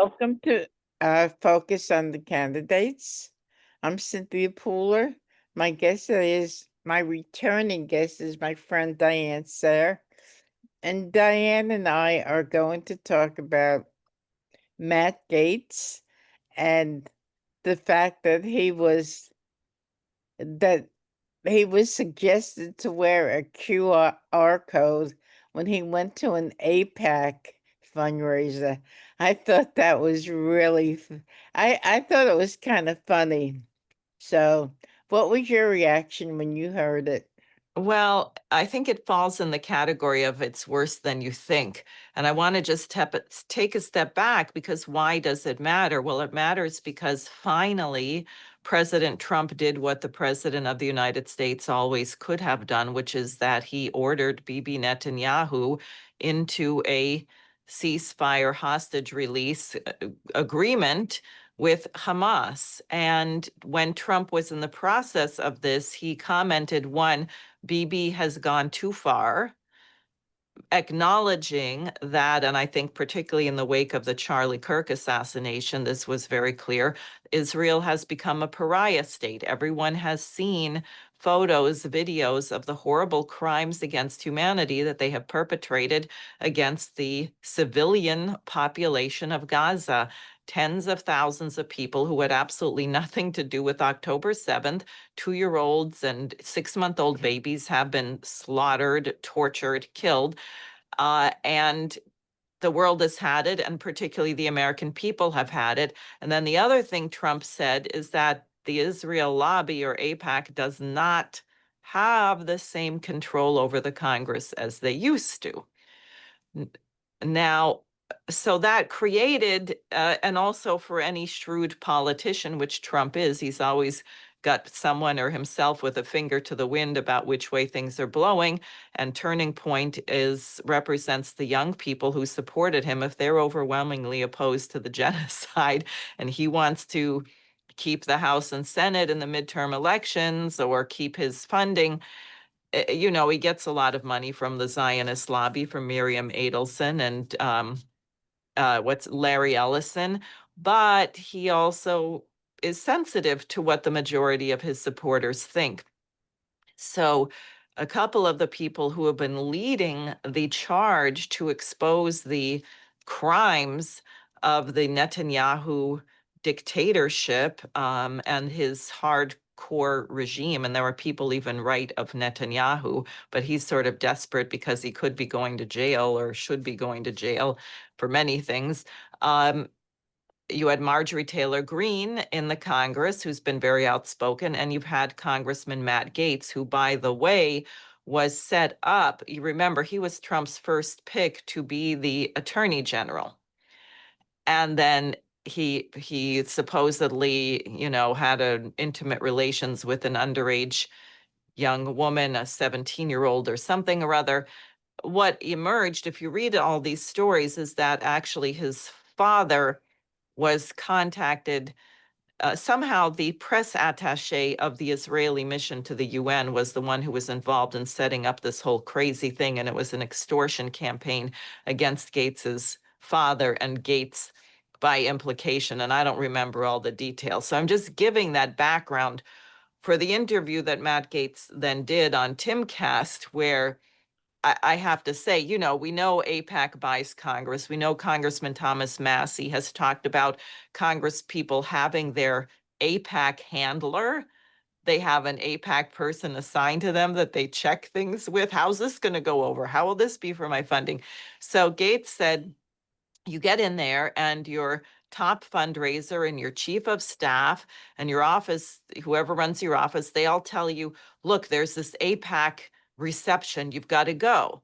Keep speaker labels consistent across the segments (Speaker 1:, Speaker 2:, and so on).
Speaker 1: Welcome to Focus on the Candidates. I'm Cynthia Pooler. My returning guest is my friend Diane Sare. And Diane and I are going to talk about Matt Gaetz and the fact that he was suggested to wear a QR code when he went to an APAC fundraiser. I thought that was I thought it was kind of funny. So, what was your reaction when you heard it?
Speaker 2: Well, I think it falls in the category of it's worse than you think. And I want to just take a step back because why does it matter? Well, it matters because finally, President Trump did what the President of the United States always could have done, which is that he ordered Bibi Netanyahu into a ceasefire hostage release agreement with Hamas. And when Trump was in the process of this, he commented, one, Bibi has gone too far, acknowledging that, and I think particularly in the wake of the Charlie Kirk assassination, this was very clear. Israel has become a pariah state. Everyone has seen photos, videos of the horrible crimes against humanity that they have perpetrated against the civilian population of Gaza. Tens of thousands of people who had absolutely nothing to do with October 7th, 2-year-olds and 6-month-old babies have been slaughtered, tortured, killed. And the world has had it, and particularly the American people have had it. And then the other thing Trump said is that the Israel lobby, or APAC, does not have the same control over the Congress as they used to. Now, so that created, and also for any shrewd politician, which Trump is, he's always got someone or himself with a finger to the wind about which way things are blowing. And Turning Point represents the young people who supported him. If they're overwhelmingly opposed to the genocide and he wants to keep the House and Senate in the midterm elections or keep his funding, he gets a lot of money from the Zionist lobby, from Miriam Adelson and what's Larry Ellison, but he also is sensitive to what the majority of his supporters think. So a couple of the people who have been leading the charge to expose the crimes of the Netanyahu dictatorship and his hardcore regime, and there were people even right of Netanyahu, but he's sort of desperate because he could be going to jail or should be going to jail for many things. You had Marjorie Taylor Greene in the Congress, who's been very outspoken, and you've had Congressman Matt Gaetz, who, by the way, was set up. You remember, he was Trump's first pick to be the attorney general. And then he supposedly, had an intimate relations with an underage young woman, a 17-year-old or something or other. What emerged, if you read all these stories, is that actually his father was contacted. Somehow the press attaché of the Israeli mission to the UN was the one who was involved in setting up this whole crazy thing, and it was an extortion campaign against Gaetz's father and Gaetz by implication, and I don't remember all the details. So I'm just giving that background for the interview that Matt Gaetz then did on Timcast, where I have to say, we know APAC buys Congress. We know Congressman Thomas Massie has talked about Congress people having their APAC handler. They have an APAC person assigned to them that they check things with. How's this going to go over? How will this be for my funding? So Gaetz said, you get in there and your top fundraiser and your chief of staff and your office, whoever runs your office, they all tell you, look, there's this APAC reception, you've got to go.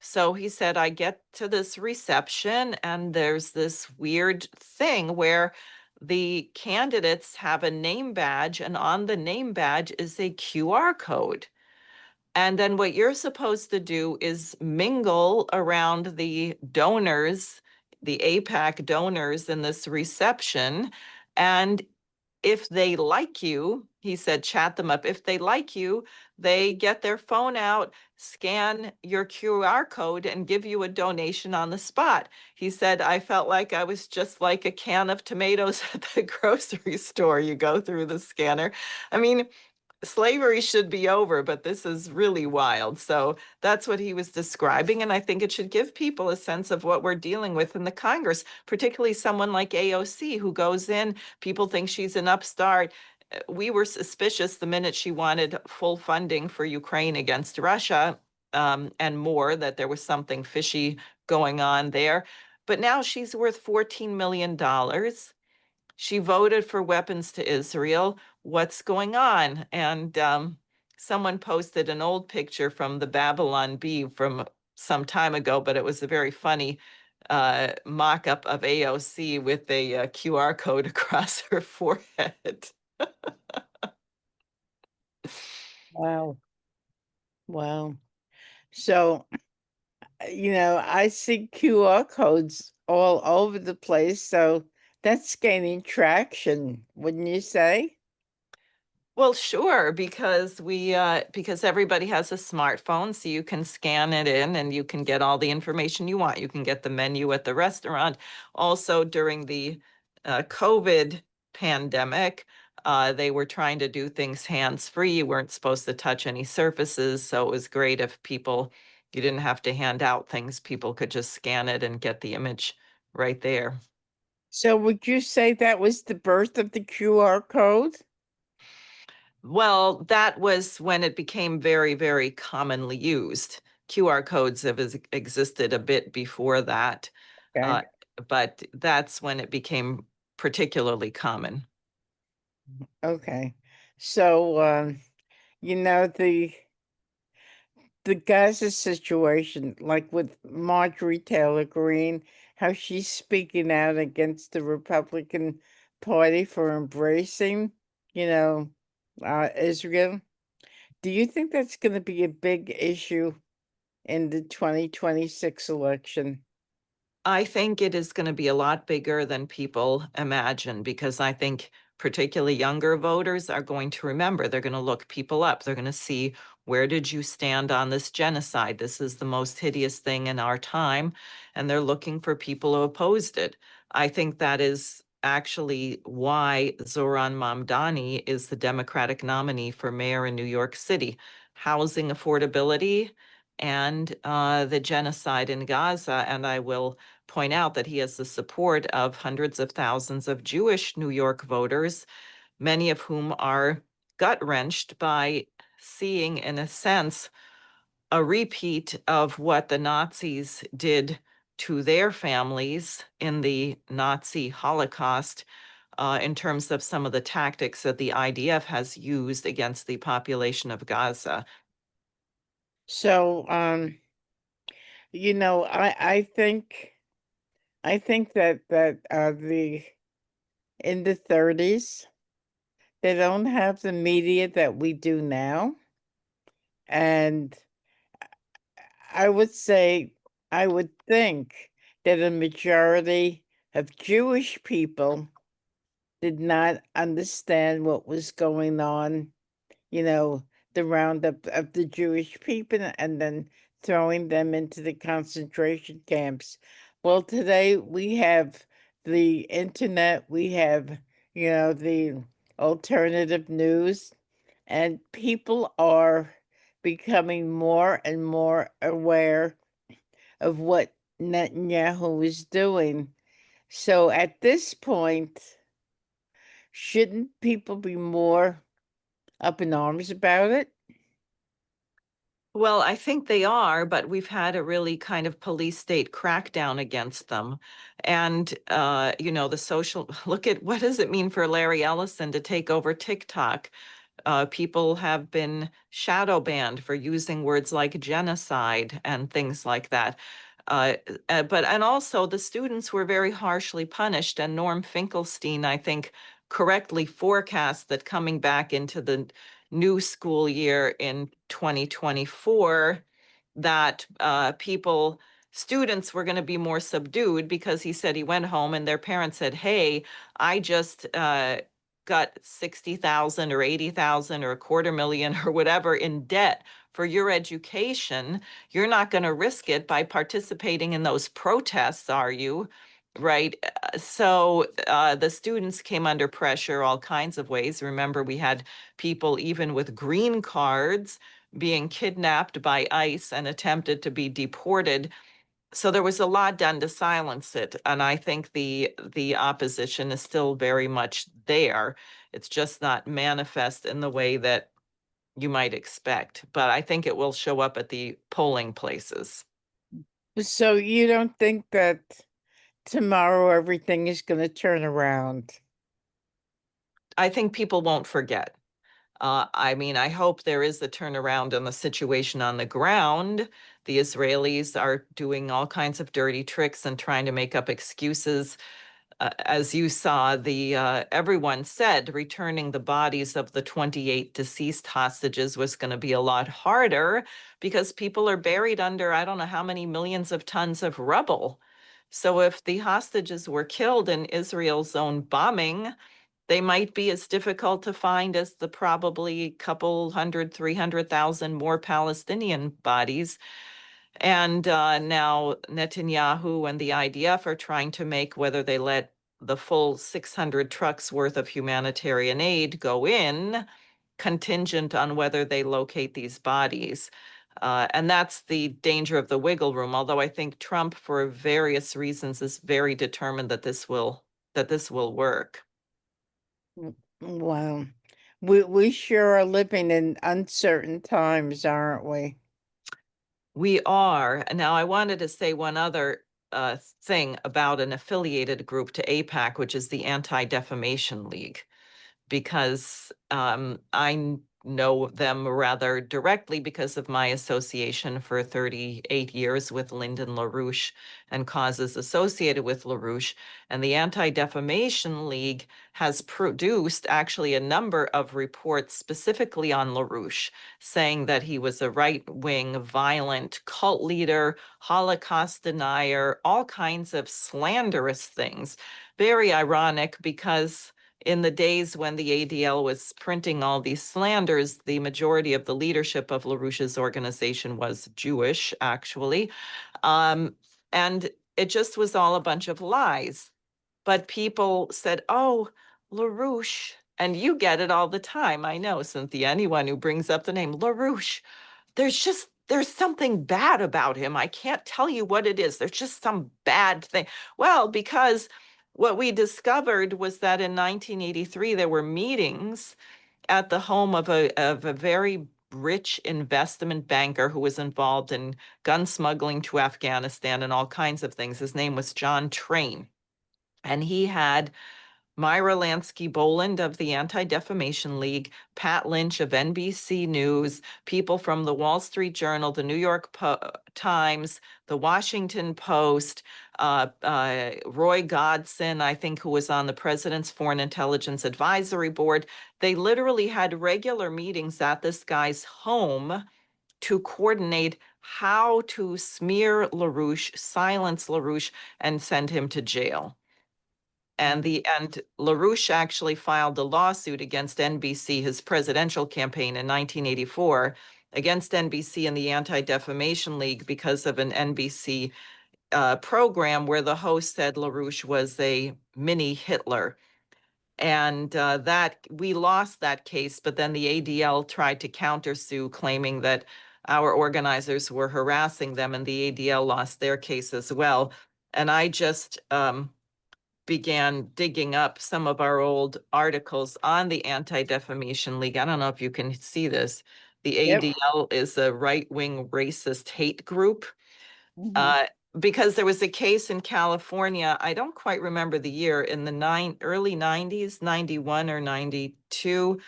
Speaker 2: So he said, I get to this reception and there's this weird thing where the candidates have a name badge, and on the name badge is a QR code. And then what you're supposed to do is mingle around the donors, the APAC donors in this reception, and if they like you, he said, chat them up. If they like you, they get their phone out, scan your QR code, and give you a donation on the spot. He said, I felt like I was just like a can of tomatoes at the grocery store. You go through the scanner. I mean, slavery should be over, but this is really wild. So that's what he was describing. And I think it should give people a sense of what we're dealing with in the Congress, particularly someone like AOC who goes in, people think she's an upstart. We were suspicious the minute she wanted full funding for Ukraine against Russia, and more, that there was something fishy going on there. But now she's worth $14 million. She voted for weapons to Israel. What's going on? And someone posted an old picture from the Babylon Bee from some time ago, but it was a very funny mock-up of AOC with a QR code across her forehead.
Speaker 1: Wow. Wow. So, I see QR codes all over the place, so that's gaining traction, wouldn't you say?
Speaker 2: Well, sure, because because everybody has a smartphone, so you can scan it in and you can get all the information you want. You can get the menu at the restaurant. Also, during the COVID pandemic, they were trying to do things hands-free. You weren't supposed to touch any surfaces, so it was great if you didn't have to hand out things. People could just scan it and get the image right there.
Speaker 1: So would you say that was the birth of the QR code?
Speaker 2: Well, that was when it became very, very commonly used. QR codes have existed a bit before that, uh,
Speaker 1: Okay.
Speaker 2: but that's when it became particularly common.
Speaker 1: Okay. So, the Gaza situation, like with Marjorie Taylor Greene, how she's speaking out against the Republican Party for embracing, you know, Israel. Do you think that's going to be a big issue in the 2026 election?
Speaker 2: I think it is going to be a lot bigger than people imagine, because I think particularly younger voters are going to remember. They're going to look people up. They're going to see, where did you stand on this genocide? This is the most hideous thing in our time. And they're looking for people who opposed it. I think that is actually why Zoran Mamdani is the Democratic nominee for mayor in New York City. Housing affordability and the genocide in Gaza. And I will point out that he has the support of hundreds of thousands of Jewish New York voters, many of whom are gut-wrenched by seeing, in a sense, a repeat of what the Nazis did to their families in the Nazi Holocaust, in terms of some of the tactics that the IDF has used against the population of Gaza.
Speaker 1: So, I think that the in the 30s, they don't have the media that we do now. And I would say, I would think that a majority of Jewish people did not understand what was going on, you know, the roundup of the Jewish people and then throwing them into the concentration camps. Well, today we have the internet, we have, the alternative news, and people are becoming more and more aware of what Netanyahu is doing. So at this point, shouldn't people be more up in arms about it?
Speaker 2: Well, I think they are, but we've had a really kind of police state crackdown against them. And, the social, look at, what does it mean for Larry Ellison to take over TikTok? People have been shadow banned for using words like genocide and things like that. And also the students were very harshly punished. And Norm Finkelstein, I think, correctly forecast that coming back into the new school year in 2024, that students were going to be more subdued, because he said he went home and their parents said, hey, I just got 60,000 or 80,000 or a quarter million or whatever in debt for your education, you're not going to risk it by participating in those protests, are you? Right. So the students came under pressure all kinds of ways. Remember, we had people even with green cards being kidnapped by ICE and attempted to be deported. So there was a lot done to silence it, and I think the opposition is still very much there. It's just not manifest in the way that you might expect, but I think it will show up at the polling places.
Speaker 1: So you don't think that tomorrow everything is going to turn around?
Speaker 2: I think people won't forget. I mean, I hope there is a turnaround in the situation on the ground. The Israelis are doing all kinds of dirty tricks and trying to make up excuses. As you saw, the everyone said returning the bodies of the 28 deceased hostages was going to be a lot harder because people are buried under I don't know how many millions of tons of rubble. So if the hostages were killed in Israel's own bombing, they might be as difficult to find as the probably couple hundred, 300,000 more Palestinian bodies. And now Netanyahu and the IDF are trying to make whether they let the full 600 trucks worth of humanitarian aid go in contingent on whether they locate these bodies. And that's the danger of the wiggle room. Although I think Trump, for various reasons, is very determined that this will work.
Speaker 1: Wow. We sure are living in uncertain times, aren't we?
Speaker 2: We are. Now, I wanted to say one other thing about an affiliated group to APAC, which is the Anti-Defamation League, because I know them rather directly because of my association for 38 years with Lyndon LaRouche and causes associated with LaRouche. And the Anti-Defamation League has produced actually a number of reports specifically on LaRouche, saying that he was a right-wing, violent cult leader, Holocaust denier, all kinds of slanderous things. Very ironic because in the days when the ADL was printing all these slanders, the majority of the leadership of LaRouche's organization was Jewish, actually. And it just was all a bunch of lies. But people said, oh, LaRouche, and you get it all the time. I know, Cynthia, anyone who brings up the name LaRouche, there's something bad about him. I can't tell you what it is. There's just some bad thing. Well, because what we discovered was that in 1983 there were meetings at the home of a very rich investment banker who was involved in gun smuggling to Afghanistan and all kinds of things. His name was John Train, and he had Myra Lansky Boland of the Anti-Defamation League, Pat Lynch of NBC News, people from the Wall Street Journal, the New York Times, the Washington Post, Roy Godson, I think, who was on the President's Foreign Intelligence Advisory Board. They literally had regular meetings at this guy's home to coordinate how to smear LaRouche, silence LaRouche, and send him to jail. And LaRouche actually filed a lawsuit against NBC, his presidential campaign in 1984, against NBC and the Anti-Defamation League because of an NBC program where the host said LaRouche was a mini Hitler. And that we lost that case, but then the ADL tried to countersue, claiming that our organizers were harassing them, and the ADL lost their case as well. And I just began digging up some of our old articles on the Anti-Defamation League. I don't know if you can see this. The
Speaker 1: Yep.
Speaker 2: ADL is a right-wing racist hate group.
Speaker 1: Mhm.
Speaker 2: Because there was a case in California, I don't quite remember the year, in the early 90s, 91 or 92,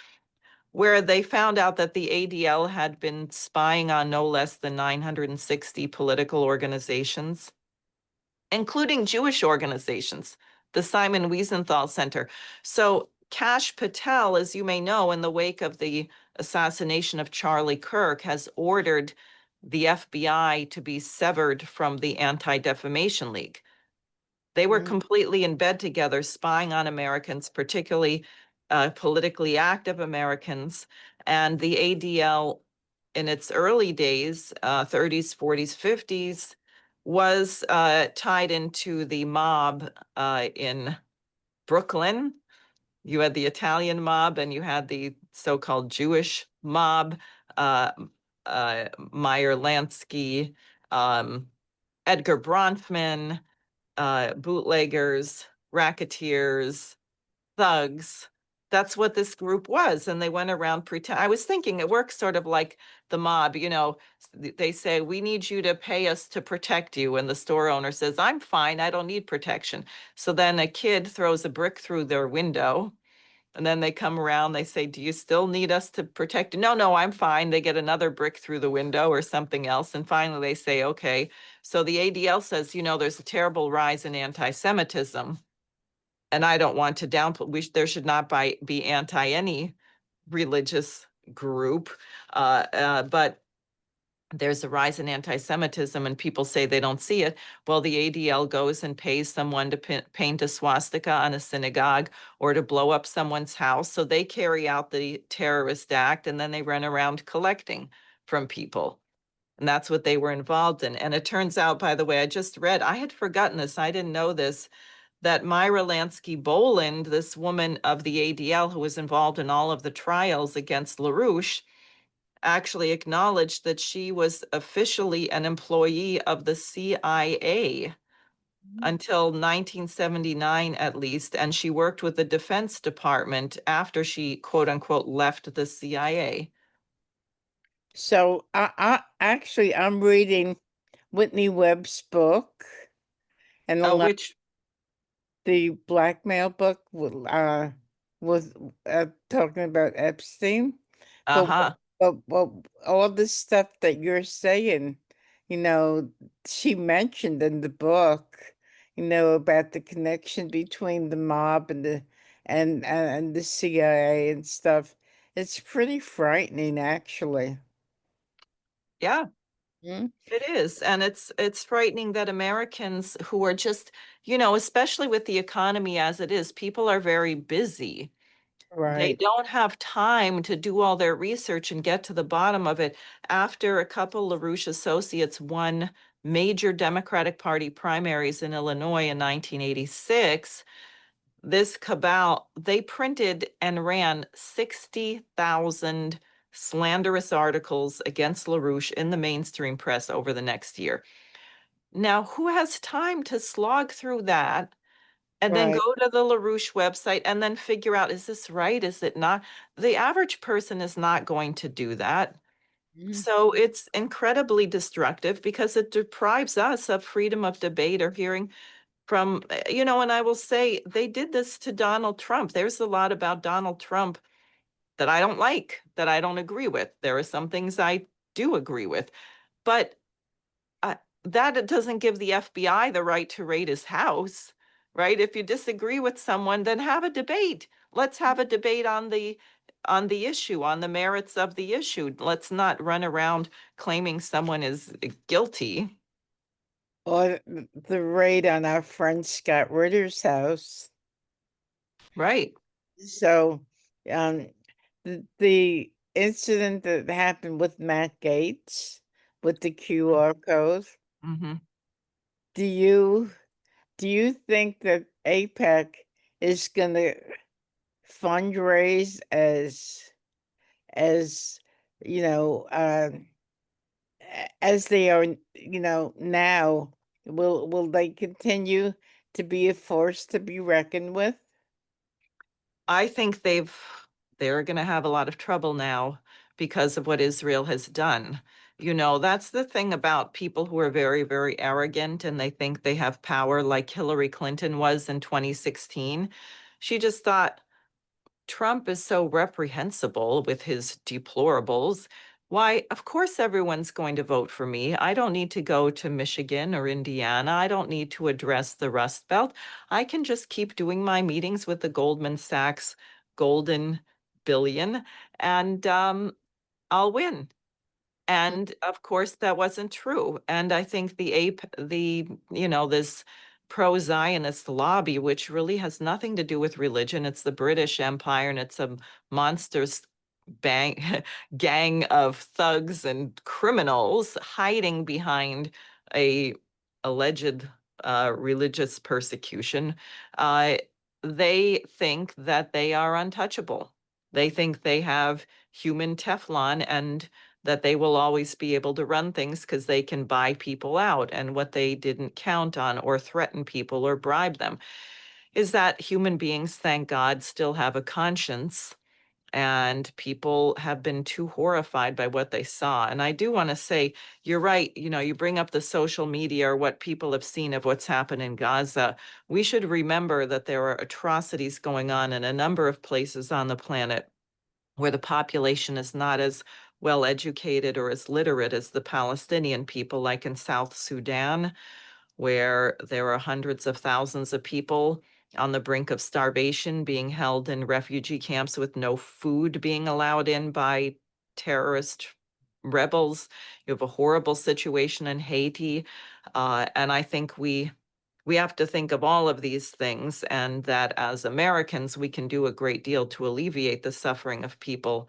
Speaker 2: where they found out that the ADL had been spying on no less than 960 political organizations, including Jewish organizations, the Simon Wiesenthal Center. So Kash Patel, as you may know, in the wake of the assassination of Charlie Kirk, has ordered the FBI to be severed from the Anti-Defamation League. They were
Speaker 1: Mhm.
Speaker 2: completely in bed together, spying on Americans, particularly politically active Americans. And the ADL in its early days, 30s, 40s, 50s, was tied into the mob in Brooklyn. You had the Italian mob and you had the so-called Jewish mob, uh, Meyer Lansky, um, Edgar Bronfman, bootleggers, racketeers, thugs. That's what this group was. And they went around pretend. I was thinking it works sort of like the mob, they say, we need you to pay us to protect you. And the store owner says, I'm fine. I don't need protection. So then a kid throws a brick through their window. And then they come around, they say, do you still need us to protect you? No, no, I'm fine. They get another brick through the window or something else. And finally they say, okay. So the ADL says, there's a terrible rise in anti-Semitism. And I don't want to downplay, there should not be anti any religious group. But there's a rise in anti-Semitism and people say they don't see it. Well, the ADL goes and pays someone to paint a swastika on a synagogue or to blow up someone's house. So they carry out the terrorist act and then they run around collecting from people. And that's what they were involved in. And it turns out, by the way, I just read, I had forgotten this, I didn't know this, that Myra Lansky Boland, this woman of the ADL who was involved in all of the trials against LaRouche, actually acknowledged that she was officially an employee of the CIA until 1979 at least, and she worked with the Defense Department after she, quote unquote, left the CIA.
Speaker 1: So I'm reading Whitney Webb's book and a
Speaker 2: Oh,
Speaker 1: lot
Speaker 2: which,
Speaker 1: the blackmail book was talking about Epstein. But
Speaker 2: uh-huh.
Speaker 1: all the stuff that you're saying, you know, she mentioned in the book, about the connection between the mob and the CIA and stuff. It's pretty frightening, actually.
Speaker 2: Yeah,
Speaker 1: Mm.
Speaker 2: it is. And it's frightening that Americans who are just, especially with the economy as it is, people are very busy. They
Speaker 1: Right.
Speaker 2: don't have time to do all their research and get to the bottom of it. After a couple LaRouche associates won major Democratic Party primaries in Illinois in 1986, this cabal, they printed and ran 60,000 slanderous articles against LaRouche in the mainstream press over the next year. Now, who has time to slog through that and then
Speaker 1: Right.
Speaker 2: go to the LaRouche website and then figure out, is this right? Is it not? The average person is not going to do that.
Speaker 1: Mm.
Speaker 2: So it's incredibly destructive because it deprives us of freedom of debate or hearing from, and I will say they did this to Donald Trump. There's a lot about Donald Trump that I don't like, that I don't agree with. There are some things I do agree with, but that it doesn't give the FBI the right to raid his house, right? If you disagree with someone, then have a debate. Let's have a debate on the issue, on the merits of the issue. Let's not run around claiming someone is guilty.
Speaker 1: Or the raid on our friend Scott Ritter's house.
Speaker 2: Right.
Speaker 1: So, um, the incident that happened with Matt Gaetz with the QR code,
Speaker 2: Mm-hmm.
Speaker 1: do you do you think that APAC is gonna fundraise as you know as they are now? Will they continue to be a force to be reckoned with?
Speaker 2: I think they're going to have a lot of trouble now because of what Israel has done. That's the thing about people who are very, very arrogant and they think they have power, like Hillary Clinton was in 2016. She just thought, Trump is so reprehensible with his deplorables. Why, of course, everyone's going to vote for me. I don't need to go to Michigan or Indiana. I don't need to address the Rust Belt. I can just keep doing my meetings with the Goldman Sachs golden billion and I'll win. And of course, that wasn't true. And I think this pro-Zionist lobby, which really has nothing to do with religion. It's the British Empire, and it's a monstrous bang gang of thugs and criminals hiding behind a alleged religious persecution. Uh, they think that they are untouchable. They think they have human Teflon and that they will always be able to run things because they can buy people out. And what they didn't count on or threaten people or bribe them is that human beings, thank God, still have a conscience. And people have been too horrified by what they saw. And I do want to say, you're right. You know, you bring up the social media or what people have seen of what's happened in Gaza. We should remember that there are atrocities going on in a number of places on the planet where the population is not as well educated or as literate as the Palestinian people, like in South Sudan, where there are hundreds of thousands of people on the brink of starvation being held in refugee camps with no food being allowed in by terrorist rebels. You have a horrible situation in Haiti. And I think we have to think of all of these things, and that as Americans, we can do a great deal to alleviate the suffering of people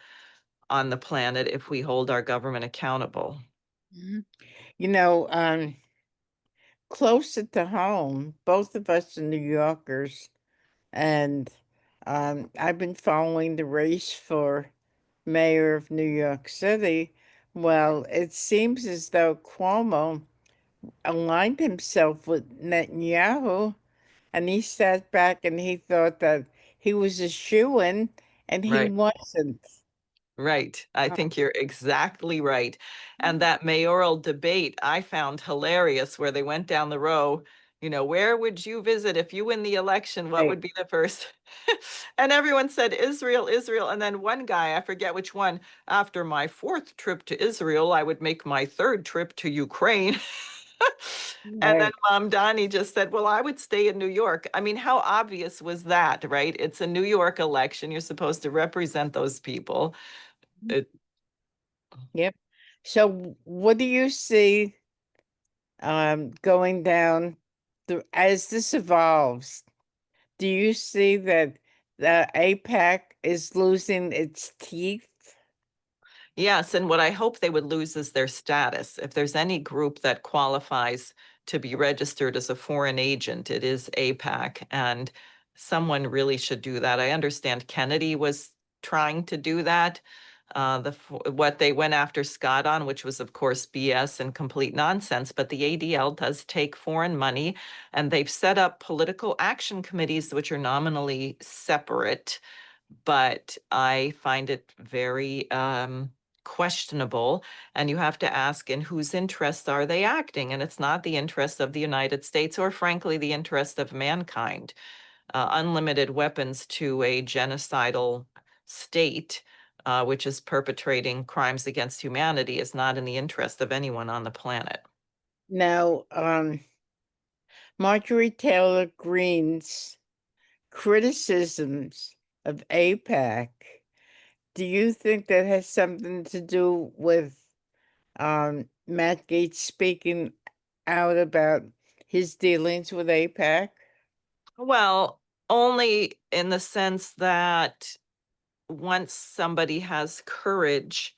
Speaker 2: on the planet if we hold our government accountable.
Speaker 1: Mhm. You know, closer to home, both of us are New Yorkers, and I've been following the race for mayor of New York City. Well, it seems as though Cuomo aligned himself with Netanyahu, and he sat back and he thought that he was a shoo-in, and he
Speaker 2: Right.
Speaker 1: wasn't.
Speaker 2: Right. I
Speaker 1: Uh,
Speaker 2: think you're exactly right. And that mayoral debate I found hilarious where they went down the row, you know, where would you visit if you win the election? What
Speaker 1: Right.
Speaker 2: would be the first? And everyone said Israel, Israel. And then one guy, I forget which one, after my fourth trip to Israel, I would make my third trip to Ukraine. And then
Speaker 1: Right.
Speaker 2: Mom Donnie just said, well, I would stay in New York. I mean, how obvious was that, right? It's a New York election. You're supposed to represent those people. It,
Speaker 1: Yep. So what do you see going down as this evolves? Do you see that the APAC is losing its teeth?
Speaker 2: yes, and what I hope they would lose is their status. If there's any group that qualifies to be registered as a foreign agent, it is APAC, and someone really should do that. I understand Kennedy was trying to do that. What they went after Scott on, which was of course BS and complete nonsense, but the ADL does take foreign money, and they've set up political action committees which are nominally separate, but I find it very questionable. And you have to ask, in whose interests are they acting? And it's not the interest of the United States or, frankly, the interest of mankind. Unlimited weapons to a genocidal state, which is perpetrating crimes against humanity, is not in the interest of anyone on the planet.
Speaker 1: Now, Marjorie Taylor Greene's criticisms of APAC, do you think that has something to do with Matt Gaetz speaking out about his dealings with APAC?
Speaker 2: Well, only in the sense that once somebody has courage,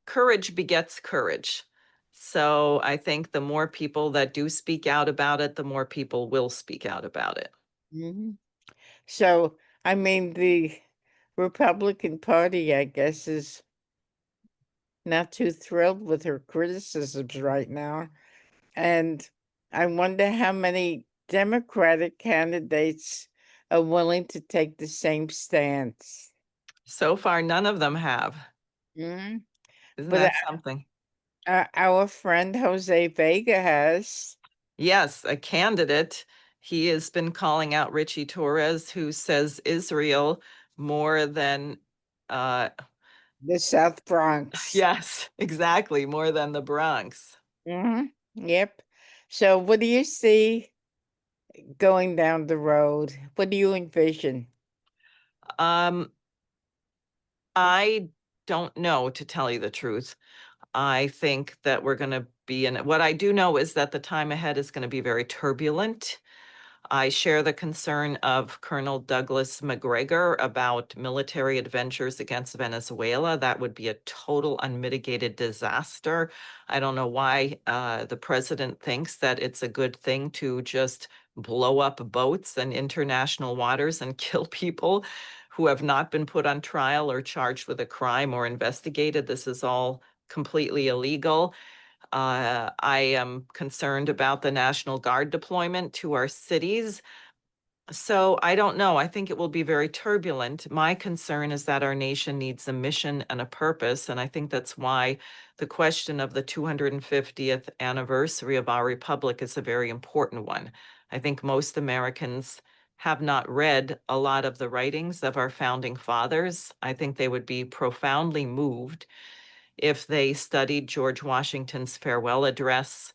Speaker 2: courage begets courage. So I think the more people that do speak out about it, the more people will speak out about it.
Speaker 1: Mhm. So, I mean, the Republican Party, I guess, is not too thrilled with her criticisms right now. And I wonder how many Democratic candidates are willing to take the same stance.
Speaker 2: So far, none of them have.
Speaker 1: Mhm.
Speaker 2: Isn't
Speaker 1: But
Speaker 2: that something?
Speaker 1: our friend Jose Vega has
Speaker 2: Yes, a candidate. He has been calling out Richie Torres, who says Israel more than, uh,
Speaker 1: the South Bronx.
Speaker 2: yes, exactly, more than the Bronx.
Speaker 1: Yep. So, what do you see going down the road? What do you envision?
Speaker 2: Um, I don't know, to tell you the truth. I think that we're going to be in it. What I do know is that the time ahead is going to be very turbulent. I share the concern of Colonel Douglas McGregor about military adventures against Venezuela. That would be a total unmitigated disaster. I don't know why the president thinks that it's a good thing to just blow up boats in international waters and kill people who have not been put on trial or charged with a crime or investigated. This is all completely illegal. I am concerned about the National Guard deployment to our cities. So I don't know. I think it will be very turbulent. My concern is that our nation needs a mission and a purpose. And I think that's why the question of the 250th anniversary of our republic is a very important one. I think most Americans have not read a lot of the writings of our founding fathers. I think they would be profoundly moved if they studied George Washington's farewell address,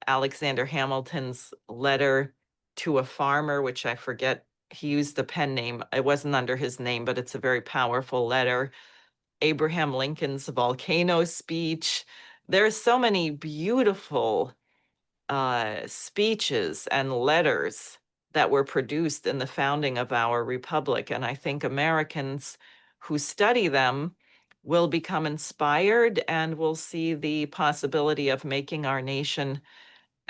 Speaker 2: Alexander Hamilton's letter to a farmer, which I forget, he used the pen name. It wasn't under his name, but it's a very powerful letter. Abraham Lincoln's volcano speech. There are so many beautiful speeches and letters that were produced in the founding of our republic. And I think Americans who study them will become inspired and will see the possibility of making our nation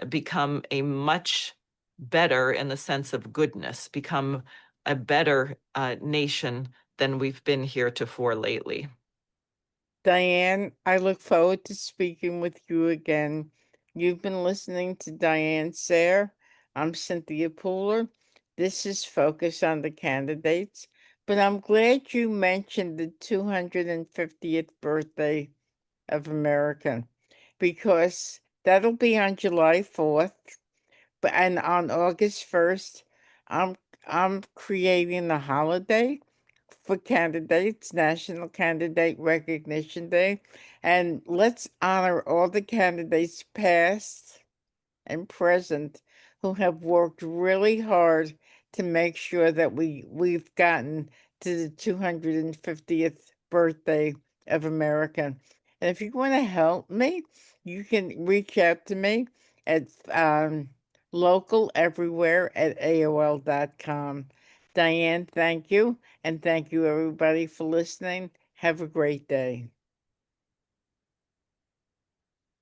Speaker 2: become a much better, in the sense of goodness, become a better nation than we've been heretofore lately.
Speaker 1: Diane, I look forward to speaking with you again. You've been listening to Diane Sare. I'm Cynthia Pooler. This is Focus on the Candidates, but I'm glad you mentioned the 250th birthday of America because that'll be on July 4th. And on August 1st, I'm I'm creating a holiday for candidates, National Candidate Recognition Day. And let's honor all the candidates past and present who have worked really hard to make sure that we've gotten to the 250th birthday of America. And if you want to help me, you can reach out to me at local everywhere at AOL.com. Diane, thank you. And thank you everybody for listening. Have a great day.